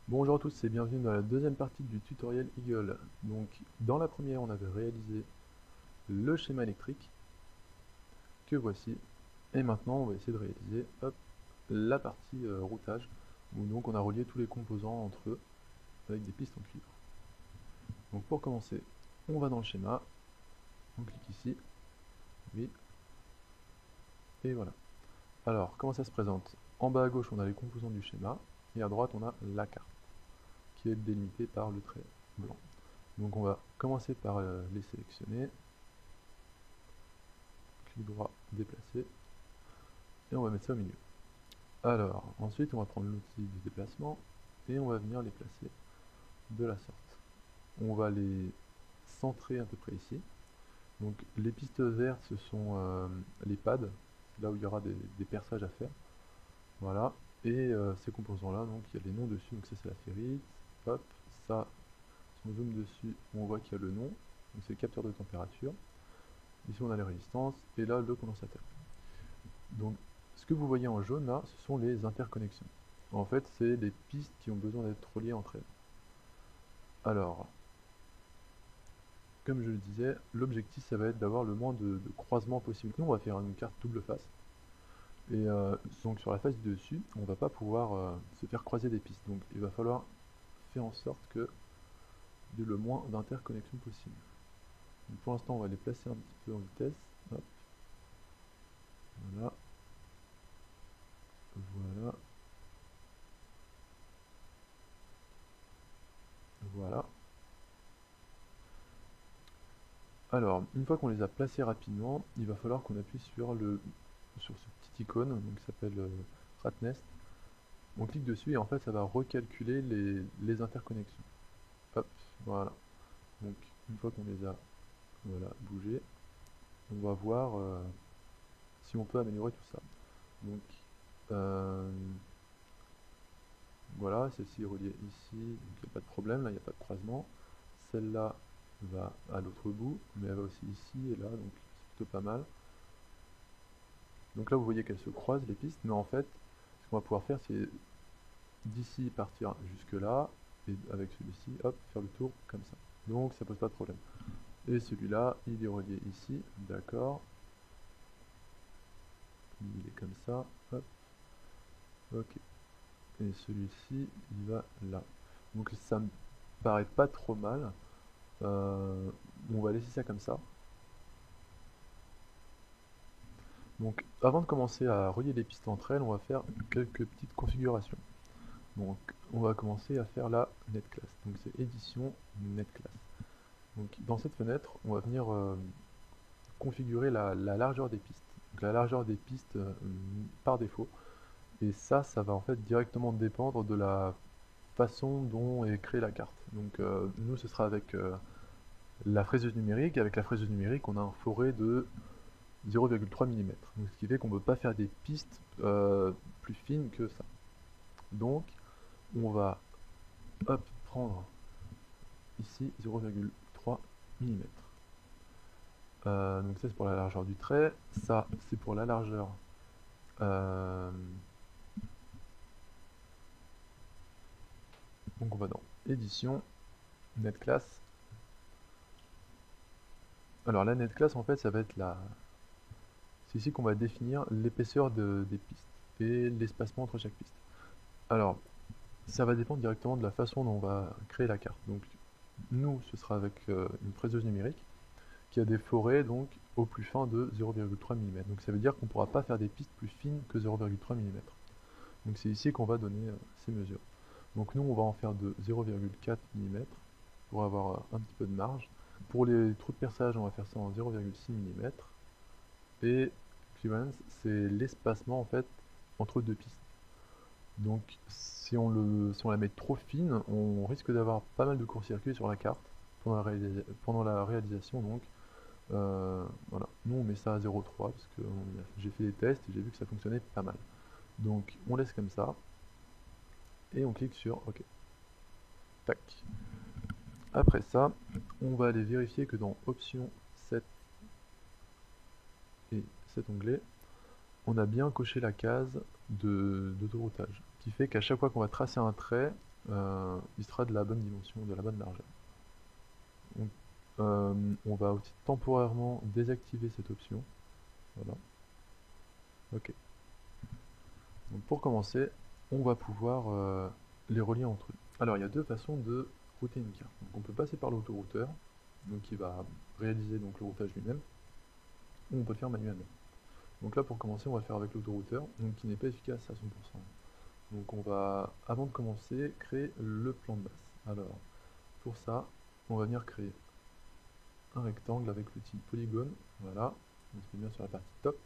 Bonjour à tous et bienvenue dans la deuxième partie du tutoriel Eagle. Donc dans la première on avait réalisé le schéma électrique que voici et maintenant on va essayer de réaliser la partie routage où donc on a relié tous les composants entre eux avec des pistes en cuivre. Donc pour commencer on va dans le schéma, on clique ici, oui, et voilà. Alors comment ça se présente? En bas à gauche on a les composants du schéma et à droite on a la carte qui est délimitée par le trait blanc. Donc on va commencer par les sélectionner, clic droit, déplacer, et on va mettre ça au milieu. Alors, ensuite on va prendre l'outil du déplacement, et on va venir les placer de la sorte. On va les centrer à peu près ici. Donc les pistes vertes, ce sont les pads, là où il y aura des perçages à faire. Voilà, et ces composants-là, donc il y a les noms dessus, donc ça c'est la ferrite, hop, ça, si on zoome dessus, on voit qu'il y a le nom, donc c'est le capteur de température. Ici on a les résistances, et là le condensateur. Donc, ce que vous voyez en jaune là, ce sont les interconnexions. En fait, c'est les pistes qui ont besoin d'être reliées entre elles. Alors, comme je le disais, l'objectif ça va être d'avoir le moins de croisements possible. Nous, on va faire une carte double face. Et donc sur la face du dessus, on ne va pas pouvoir se faire croiser des pistes. Donc il va falloir faire en sorte que il y ait le moins d'interconnexions possible. Donc, pour l'instant, on va les placer un petit peu en vitesse. Hop, voilà, voilà, voilà. Alors, une fois qu'on les a placés rapidement, il va falloir qu'on appuie sur ce petit icône donc, qui s'appelle Ratnest. On clique dessus et en fait ça va recalculer les interconnexions. Hop, voilà. Donc une fois qu'on les a voilà, bougés, on va voir si on peut améliorer tout ça. Donc euh, voilà, celle-ci est reliée ici, donc il n'y a pas de problème, là il n'y a pas de croisement. Celle-là va à l'autre bout, mais elle va aussi ici et là, donc c'est plutôt pas mal. Donc là vous voyez qu'elles se croisent les pistes, mais en fait ce qu'on va pouvoir faire c'est d'ici partir jusque là, et avec celui-ci, hop, faire le tour comme ça. Donc ça pose pas de problème. Et celui-là, il est relié ici, d'accord. Il est comme ça, hop, ok. Et celui-ci, il va là. Donc ça me paraît pas trop mal. On va laisser ça comme ça. Donc avant de commencer à relier les pistes entre elles, on va faire quelques petites configurations. Donc on va commencer à faire la netclass. Donc c'est édition netclass. Donc dans cette fenêtre, on va venir configurer la largeur des pistes. Donc la largeur des pistes par défaut. Et ça va en fait directement dépendre de la façon dont est créée la carte. Donc nous ce sera avec la fraiseuse numérique. Avec la fraiseuse numérique, on a un forêt de 0,3 mm. Donc, ce qui fait qu'on ne peut pas faire des pistes plus fines que ça. Donc on va hop, prendre ici 0,3 mm. Donc ça c'est pour la largeur du trait, ça c'est pour la largeur donc on va dans édition, netclass. Alors la netclass en fait ça va être c'est ici qu'on va définir l'épaisseur des pistes et l'espacement entre chaque piste. Alors ça va dépendre directement de la façon dont on va créer la carte. Donc nous ce sera avec une fraiseuse numérique qui a des forêts donc au plus fin de 0,3 mm. Donc ça veut dire qu'on ne pourra pas faire des pistes plus fines que 0,3 mm. Donc c'est ici qu'on va donner ces mesures. Donc nous on va en faire de 0,4 mm pour avoir un petit peu de marge. Pour les trous de perçage on va faire ça en 0,6 mm. Et clearance c'est l'espacement en fait entre deux pistes. Donc si on la met trop fine, on risque d'avoir pas mal de court-circuits sur la carte pendant la réalisation. Donc voilà, nous on met ça à 0,3 parce que j'ai fait des tests et j'ai vu que ça fonctionnait pas mal. Donc on laisse comme ça et on clique sur OK. Tac. Après ça, on va aller vérifier que dans Options 7 et cet onglet, on a bien coché la case d'autoroutage, qui fait qu'à chaque fois qu'on va tracer un trait, il sera de la bonne dimension, de la bonne largeur. Donc, on va aussi temporairement désactiver cette option. Voilà. Ok. Donc pour commencer, on va pouvoir les relier entre eux. Alors il y a deux façons de router une carte. Donc on peut passer par l'autorouteur, donc qui va réaliser donc le routage lui-même, ou on peut le faire manuellement. Donc là pour commencer, on va le faire avec l'autorouteur, donc qui n'est pas efficace à 100%. Donc on va, avant de commencer, créer le plan de base. Alors pour ça, on va venir créer un rectangle avec l'outil polygone. Voilà, on se met bien sur la partie top,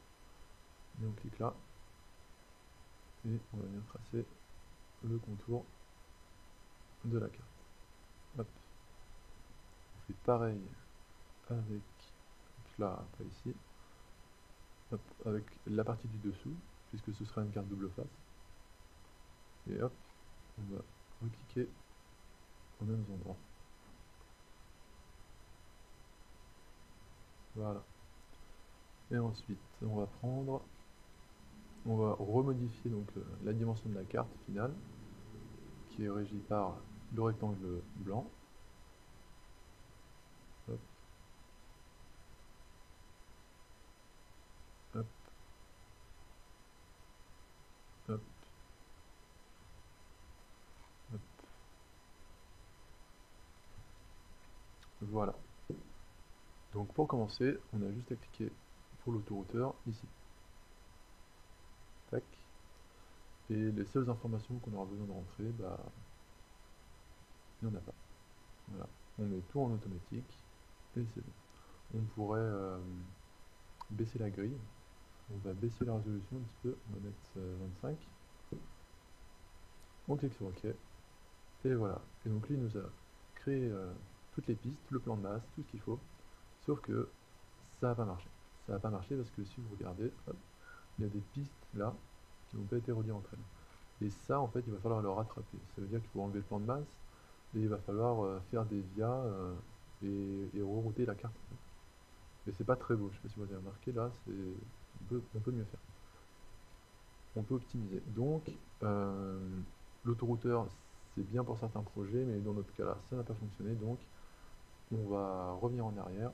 et on clique là, et on va venir tracer le contour de la carte. Hop. On fait pareil avec là, pas ici, hop, avec la partie du dessous, puisque ce sera une carte double face. Et hop, on va recliquer aux mêmes endroits. Voilà. Et ensuite, on va prendre, on va remodifier donc la dimension de la carte finale, qui est régie par le rectangle blanc. Hop. Hop. Hop. Hop. Voilà. Donc pour commencer, on a juste à cliquer pour l'autorouteur ici. Tac. Et les seules informations qu'on aura besoin de rentrer, bah, il n'y en a pas. Voilà. On met tout en automatique et c'est bon. On pourrait baisser la grille. On va baisser la résolution un petit peu. On va mettre 25. On clique sur OK. Et voilà. Et donc lui, il nous a créé toutes les pistes, le plan de masse, tout ce qu'il faut. Sauf que ça n'a pas marché. Ça n'a pas marché parce que si vous regardez, hop, il y a des pistes là qui n'ont pas été reliées entre elles. Et ça, en fait, il va falloir le rattraper. Ça veut dire qu'il faut enlever le plan de masse et il va falloir faire des vias et rerouter la carte. Mais c'est pas très beau. Je sais pas si vous avez remarqué là, on peut mieux faire. On peut optimiser. Donc, l'autorouteur, c'est bien pour certains projets, mais dans notre cas là, ça n'a pas fonctionné. Donc, on va revenir en arrière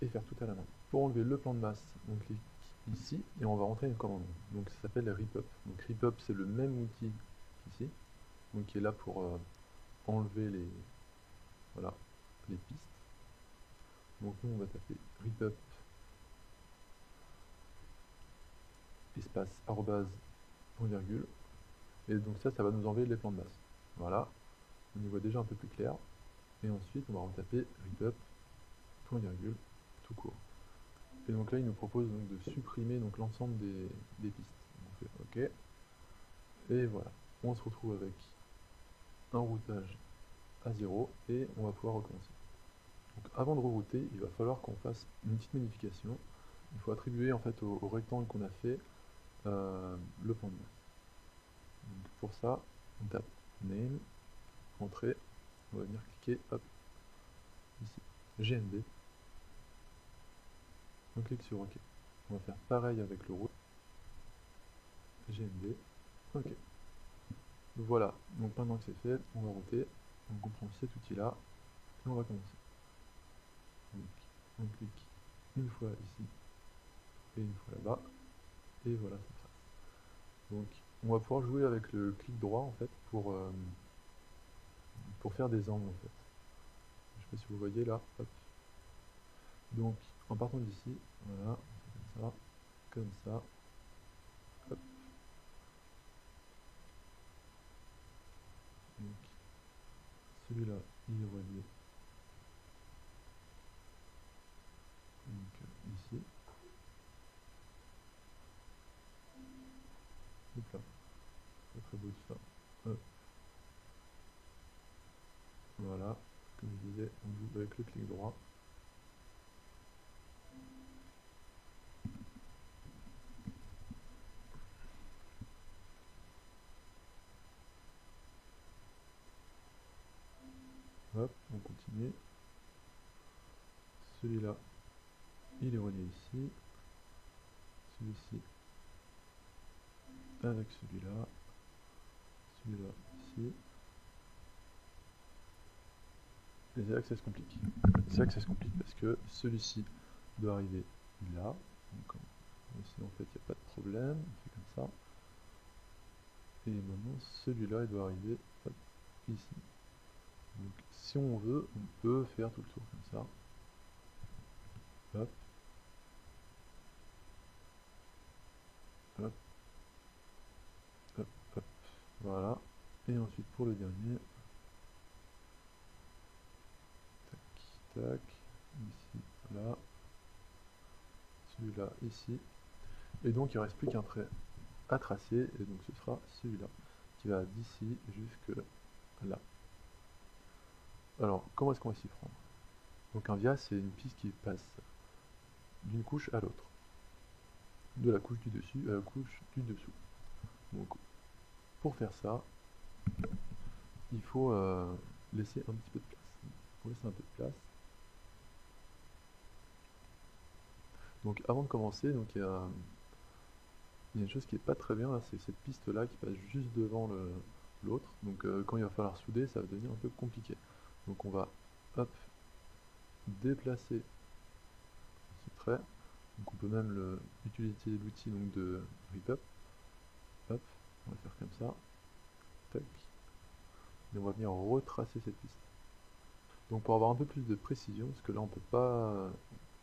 et faire tout à la main. Pour enlever le plan de masse, on clique ici et on va rentrer une commande. Donc ça s'appelle RipUp. Donc RipUp, c'est le même outil ici, donc qui est là pour enlever voilà, les pistes. Donc nous on va taper RipUp espace arrobase point virgule, et donc ça va nous enlever les plans de masse. Voilà, on y voit déjà un peu plus clair. Et ensuite on va retaper RipUp point virgule tout court. Et donc là il nous propose donc de supprimer donc l'ensemble des pistes. On fait OK. Et voilà, on se retrouve avec un routage à 0 et on va pouvoir recommencer. Donc avant de rerouter, il va falloir qu'on fasse une petite modification. Il faut attribuer en fait au rectangle qu'on a fait le plan de masse. Donc pour ça, on tape name, entrée, on va venir cliquer hop, ici, GND, on clique sur OK. On va faire pareil avec le route, GND, OK. Voilà, donc maintenant que c'est fait, on va router, donc on prend cet outil là, et on va commencer. Donc on clique une fois ici, et une fois là-bas, et voilà ça trace. Donc on va pouvoir jouer avec le clic droit en fait pour faire des angles en fait. Je sais pas si vous voyez là, hop. Donc en partant d'ici, voilà, comme ça, hop. Donc celui-là il est relié donc ici. Hop là, pas très beau tout ça. Hop. Voilà, comme je disais, on joue avec le clic droit. Hop, on continue. Celui-là, il est relié ici. Celui-ci avec celui-là. Celui-là ici. c'est là que ça se complique. C'est là que ça se complique parce que celui-ci doit arriver là. Donc, ici en fait il n'y a pas de problème, on fait comme ça. Et maintenant celui-là il doit arriver hop, ici. Donc si on veut, on peut faire tout le tour comme ça. Hop. Hop. Hop, hop. Voilà. Et ensuite pour le dernier. Tac, tac. Ici, là. Celui-là, ici. Et donc il ne reste plus qu'un trait à tracer. Et donc ce sera celui-là. Qui va d'ici jusque là. Alors, comment est-ce qu'on va s'y prendre? Donc un via, c'est une piste qui passe d'une couche à l'autre. De la couche du dessus à la couche du dessous. Donc, pour faire ça, il faut laisser un petit peu de place. Pour laisser un peu de place. Donc avant de commencer, donc il y a une chose qui est pas très bien, c'est cette piste là qui passe juste devant l'autre. Donc quand il va falloir souder, ça va devenir un peu compliqué. Donc on va hop déplacer ce trait. Donc on peut même utiliser l'outil de rip up. Hop, on va faire comme ça. Tac. Et on va venir retracer cette piste. Donc pour avoir un peu plus de précision, parce que là on peut pas,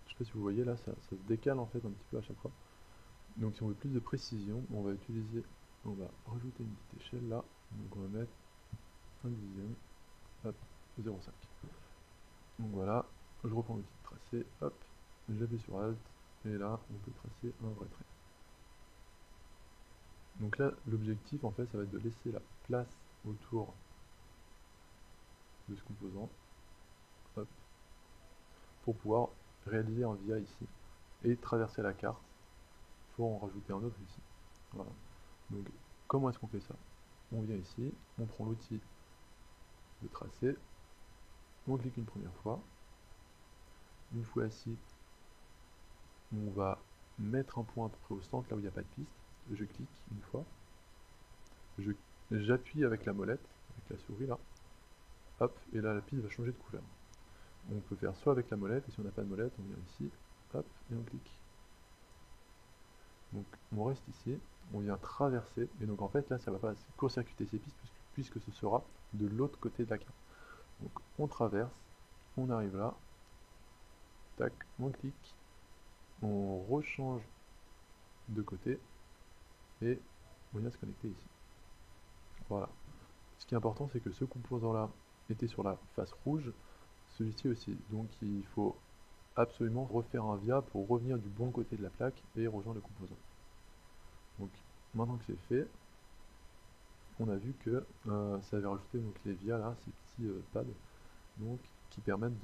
je sais pas si vous voyez là, ça se décale en fait un petit peu à chaque fois. Donc si on veut plus de précision, on va rajouter une petite échelle là, donc on va mettre un dixième, hop, 0,5. Donc voilà, je reprends l'outil de tracer, hop, j'appuie sur Alt, et là on peut tracer un vrai trait. Donc là l'objectif en fait ça va être de laisser la place autour de ce composant, hop, pour pouvoir réaliser un via ici, et traverser la carte, pour en rajouter un autre ici. Voilà. Donc comment est-ce qu'on fait ça? On vient ici, on prend l'outil de tracer, on clique une première fois, une fois ici, on va mettre un point à peu près au centre, là où il n'y a pas de piste, je clique une fois, j'appuie avec la molette, avec la souris là, hop, et là la piste va changer de couleur. On peut faire soit avec la molette, et si on n'a pas de molette, on vient ici, hop, et on clique. Donc on reste ici, on vient traverser, et donc en fait là ça va pas court-circuiter ces pistes, puisque ce sera de l'autre côté de la carte. Donc on traverse, on arrive là, tac, on clique, on rechange de côté, et on vient se connecter ici. Voilà. Ce qui est important, c'est que ce composant-là était sur la face rouge, celui-ci aussi. Donc il faut absolument refaire un via pour revenir du bon côté de la plaque et rejoindre le composant. Donc maintenant que c'est fait, on a vu que ça avait rajouté donc les vias là, ces petits pads, donc qui permettent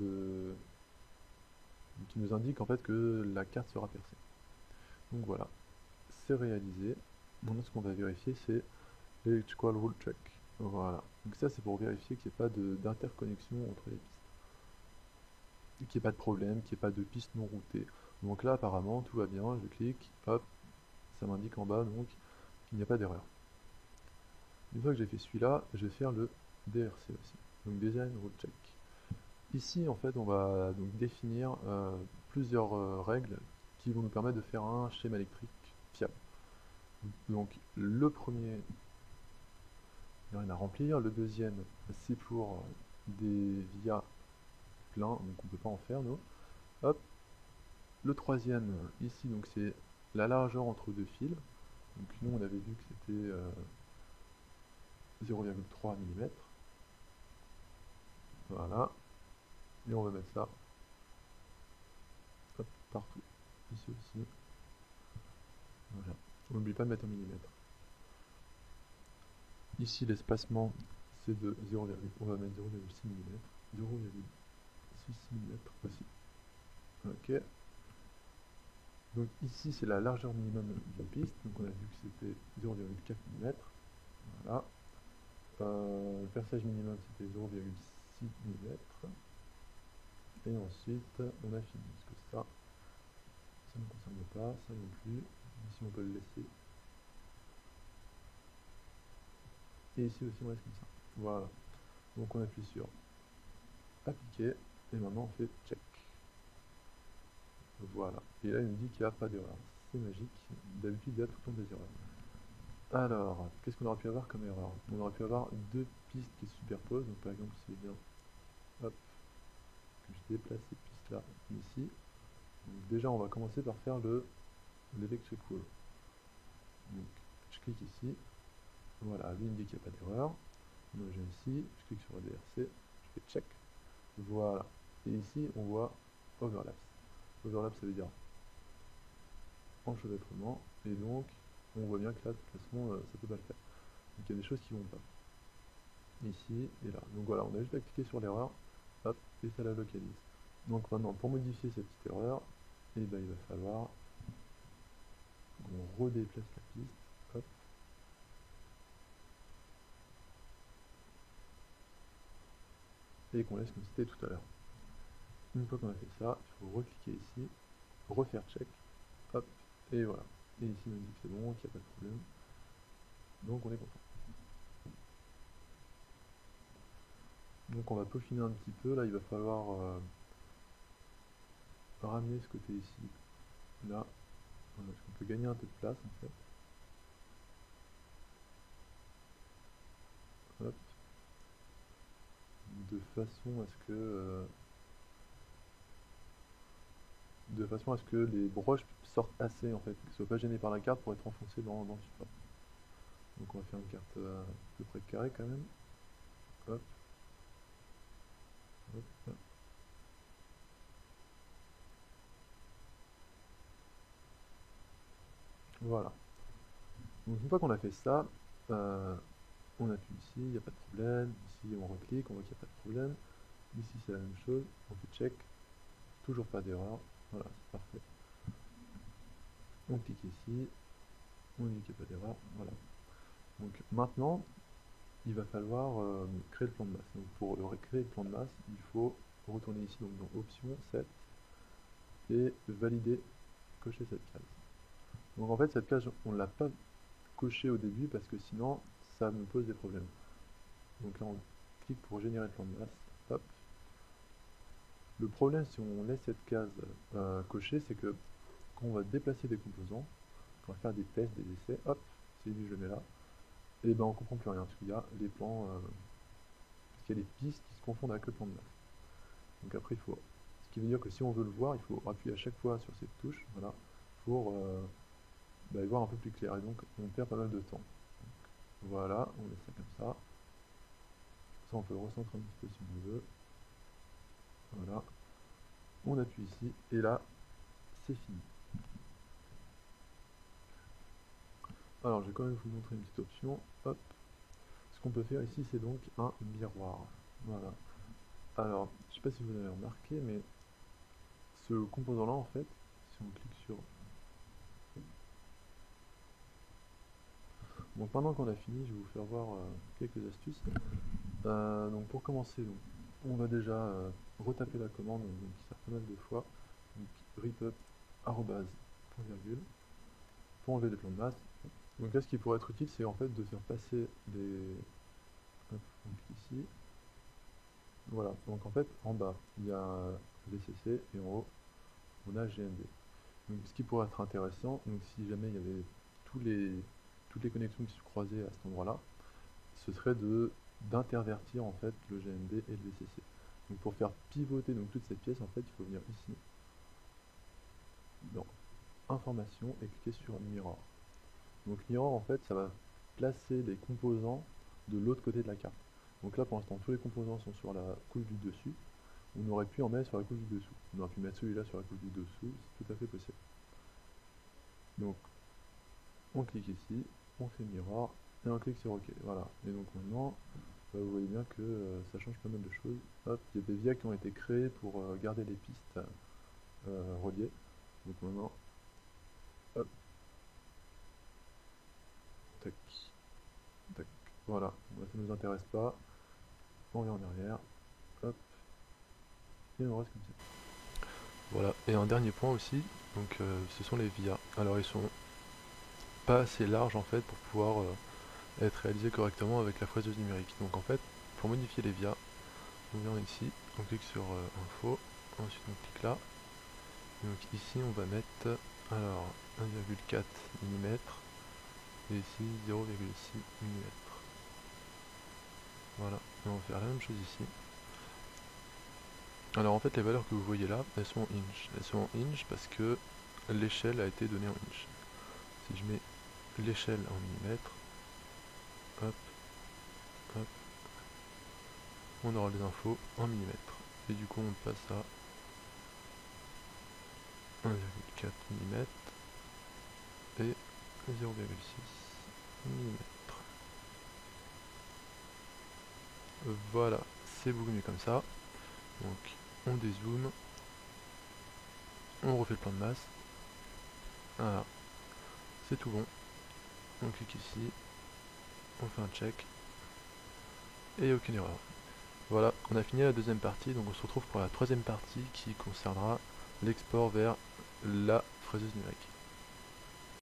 qui nous indiquent en fait que la carte sera percée. Donc voilà, c'est réalisé. Maintenant ce qu'on va vérifier c'est Electrical Rule Check. Voilà, donc ça c'est pour vérifier qu'il n'y ait pas d'interconnexion entre les pistes. Qu'il n'y ait pas de problème, qu'il n'y ait pas de piste non routée. Donc là apparemment tout va bien, je clique, hop, ça m'indique en bas donc qu'il n'y a pas d'erreur. Une fois que j'ai fait celui-là, je vais faire le DRC aussi, donc Design Rule Check. Ici en fait on va donc définir plusieurs règles qui vont nous permettre de faire un schéma électrique fiable. Donc le premier, il n'y a rien à remplir, le deuxième c'est pour des vias pleins, donc on ne peut pas en faire nous. Hop. Le troisième ici donc c'est la largeur entre deux fils, donc nous on avait vu que c'était 0,3 mm. Voilà, et on va mettre ça hop, partout, ici aussi. Voilà, on n'oublie pas de mettre en millimètres. Ici l'espacement c'est de 0, on va mettre 0,6 mm, 0,6 mm aussi. Ok. Donc ici c'est la largeur minimum d'une piste, donc on a vu que c'était 0,4 mm. Voilà. Le perçage minimum c'était 0,6 mm. Et ensuite on a fini, parce que ça ne me concerne pas, ça non plus. Ici on peut le laisser. Et ici aussi on laisse comme ça. Voilà. Donc on appuie sur appliquer, et maintenant on fait check. Voilà, et là il me dit qu'il n'y a pas d'erreur. C'est magique, d'habitude il y a tout le temps des erreurs. Alors, qu'est-ce qu'on aurait pu avoir comme erreur? On aurait pu avoir deux pistes qui se superposent, donc par exemple si je viens, hop, que je déplace ces pistes là, ici. Donc déjà on va commencer par faire l'electrical. Donc je clique ici, voilà, lui il me dit qu'il n'y a pas d'erreur. Donc je viens ici, je clique sur ADRC, je fais check, voilà. Et ici on voit overlaps. Overlap ça veut dire enchevêtrement, et donc on voit bien que là de toute façon ça peut pas le faire. Donc il y a des choses qui vont pas. Ici et là. Donc voilà, on a juste à cliquer sur l'erreur, hop, et ça la localise. Donc maintenant pour modifier cette petite erreur, et ben, il va falloir qu'on redéplace la piste, hop. Et qu'on laisse comme c'était tout à l'heure. Une fois qu'on a fait ça, il faut recliquer ici, refaire check, hop, et voilà. Et ici, il nous dit que c'est bon, qu'il n'y a pas de problème. Donc on est content. Donc on va peaufiner un petit peu. Là, il va falloir ramener ce côté ici. Là, voilà, parce qu'on peut gagner un peu de place en fait. Hop. De façon à ce que les broches sortent assez en fait, qu'ils ne soient pas gênés par la carte pour être enfoncés dans le support. Donc on va faire une carte à peu près carrée quand même. Hop. Hop, hop. Voilà. Donc une fois qu'on a fait ça, on appuie ici, il n'y a pas de problème. Ici on reclique, on voit qu'il n'y a pas de problème. Ici c'est la même chose, on fait check, toujours pas d'erreur. Voilà, c'est parfait. On clique ici, on dit qu'il n'y a pas d'erreur, voilà. Donc maintenant, il va falloir créer le plan de masse. Donc pour créer le plan de masse, il faut retourner ici donc dans Options, Set, et valider, cocher cette case. Donc en fait cette case, on ne l'a pas cochée au début parce que sinon ça me pose des problèmes. Donc là on clique pour générer le plan de masse, hop. Le problème si on laisse cette case cochée, c'est que quand on va déplacer des composants, quand on va faire des tests, des essais, hop, c'est lui je le mets là, et ben on comprend plus rien parce qu'il y a les plans, parce qu'il y a des pistes qui se confondent avec le plan de masse. Donc après il faut, ce qui veut dire que si on veut le voir, il faut appuyer à chaque fois sur cette touche, voilà, pour y voir un peu plus clair, et donc on perd pas mal de temps. Donc, voilà, on laisse ça comme ça. Ça on peut le recentrer un petit peu si on veut. Voilà. On appuie ici, et là, c'est fini. Alors je vais quand même vous montrer une petite option, hop. Ce qu'on peut faire ici, c'est donc un miroir. Voilà. Alors, je sais pas si vous avez remarqué, mais ce composant-là, en fait, si on clique sur... Donc pendant qu'on a fini, je vais vous faire voir quelques astuces. Donc pour commencer, donc, on va déjà retaper la commande donc, qui sert pas mal de fois. Donc ripup arrobase point virgule pour enlever les plans de masse. Donc là, ce qui pourrait être utile, c'est en fait de faire passer les... Hop, on clique ici. Voilà, donc en fait, en bas, il y a VCC et en haut, on a GND. Donc ce qui pourrait être intéressant, donc si jamais il y avait toutes les connexions qui se croisaient à cet endroit-là, ce serait d'intervertir en fait le GND et le VCC. Donc pour faire pivoter donc toute cette pièce, en fait, il faut venir ici, dans Information et cliquer sur Mirror. Donc Mirror, en fait, ça va placer les composants de l'autre côté de la carte. Donc là, pour l'instant, tous les composants sont sur la couche du dessus. On aurait pu en mettre sur la couche du dessous. On aurait pu mettre celui-là sur la couche du dessous, c'est tout à fait possible. Donc, on clique ici, on fait Mirror, et on clique sur OK. Voilà. Et donc maintenant, vous voyez bien que ça change pas mal de choses. Hop, il y a des via qui ont été créés pour garder les pistes reliées. Donc maintenant, hop, tac, tac. Voilà, ça ne nous intéresse pas. On revient en arrière, hop, et on reste comme ça. Voilà, et un dernier point aussi, donc ce sont les VIA. Alors ils sont pas assez larges en fait pour pouvoir être réalisés correctement avec la freiseuse numérique. Donc en fait, pour modifier les VIA, on vient ici, on clique sur info, ensuite on clique là, donc ici on va mettre alors 1,4 mm et ici 0,6 mm. Voilà, et on va faire la même chose ici. Alors en fait les valeurs que vous voyez là, elles sont en inch. Elles sont en inch parce que l'échelle a été donnée en inch. Si je mets l'échelle en millimètres, hop, hop, on aura les infos en millimètres. Et du coup on passe à 1,4 mm et 0,6 mm. Voilà, c'est beaucoup mieux comme ça. Donc on dézoome, on refait le plan de masse. Voilà, c'est tout bon. On clique ici, on fait un check et aucune erreur. Voilà, on a fini la deuxième partie, donc on se retrouve pour la troisième partie qui concernera l'export vers la fraiseuse numérique.